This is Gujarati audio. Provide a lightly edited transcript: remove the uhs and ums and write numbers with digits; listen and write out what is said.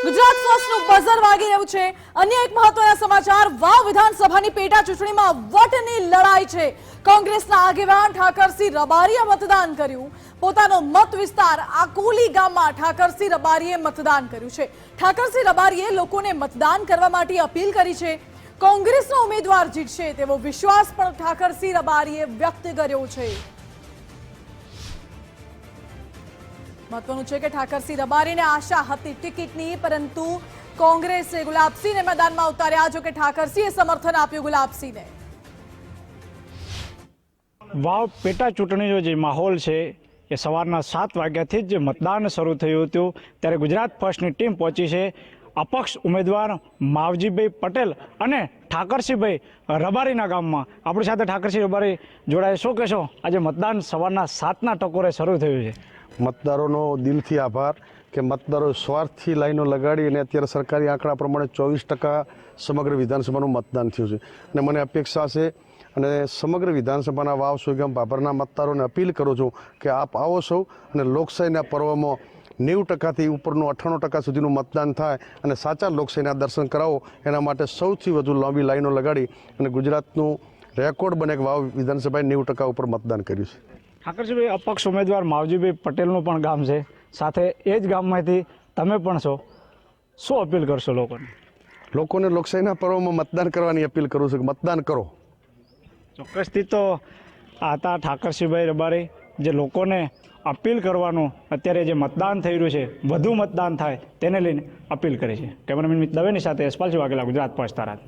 ગુજરાત ફર્સ્ટનું બઝર વાગી રહ્યું છે। અન્ય એક મહત્વના સમાચાર, વાવ વિધાનસભાની પેટા ચૂંટણીમાં વટની લડાઈ છે। કોંગ્રેસના આગેવાન ઠાકરસિંહ રબારીએ મતદાન કર્યું। પોતાનો મત વિસ્તાર આકોલી ગામમાં ઠાકરસિંહ રબારીએ મતદાન કર્યું છે। ઠાકરસિંહ રબારીએ લોકોને મતદાન કરવા માટે અપીલ કરી છે। કોંગ્રેસનો ઉમેદવાર જીતશે તેવો વિશ્વાસ પણ ઠાકરસિંહ રબારીએ વ્યક્ત કર્યો છે। महत्वનું છે કે ઠાકરસિંહ રબારીને આશા હતી ટિકિટની, પરંતુ કોંગ્રેસે ગુલાબસિંહને મેદાનમાં ઉતાર્યા। જો કે ઠાકરસિંહે સમર્થન આપ્યું ગુલાબસિંહને। વાવ પેટા ચૂંટણીનો જે માહોલ છે એ સવારના 7 વાગ્યાથી જ મતદાન શરૂ થયું હતું। ત્યારે ગુજરાત ફર્સ્ટની ટીમ પહોંચી છે। અપક્ષ ઉમેદવાર માવજીભાઈ પટેલ અને ઠાકરસિંહભાઈ રબારીના ગામમાં આપણી સાથે ઠાકરસિંહ રબારી જોડાય। શું કહેશો, આજે મતદાન સવારના 7ના ટકોરે શરૂ થયું છે? મતદારોનો દિલથી આભાર કે મતદારો સ્વાર્થથી લાઈનો લગાડી અને અત્યારે સરકારી આંકડા પ્રમાણે 24% સમગ્ર વિધાનસભાનું મતદાન થયું છે। અને મને અપેક્ષા છે અને સમગ્ર વિધાનસભાના વાવ સુઈગામ ભાભરના મતદારોને અપીલ કરું છું કે આપ આવો સૌ અને લોકશાહીના પર્વમાં 90%થી ઉપરનું 98% સુધીનું મતદાન થાય અને સાચા લોકશાહીના દર્શન કરાવો। એના માટે સૌથી વધુ લાંબી લાઈનો લગાડી અને ગુજરાતનું રેકોર્ડ બને કે વાવ વિધાનસભાએ 90% ઉપર મતદાન કર્યું છે। ઠાકરસિંહભાઈ, અપક્ષ ઉમેદવાર માવજીભાઈ પટેલનું પણ ગામ છે, સાથે એ જ ગામમાંથી તમે પણ છો। શું અપીલ કરશો લોકોને? લોકોને લોકશાહીના પર્વમાં મતદાન કરવાની અપીલ કરું છું કે મતદાન કરો। ચોક્કસથી તો આ હતા ઠાકરસિંહભાઈ રબારી, જે લોકોને અપીલ કરવાનું, અત્યારે જે મતદાન થઈ રહ્યું છે વધુ મતદાન થાય તેને લઈને અપીલ કરી છે। કેમેરામેન મિત દવેની સાથે યશપાલસિંહ વાઘેલા, ગુજરાત ફર્સ્ટ, થરાદ।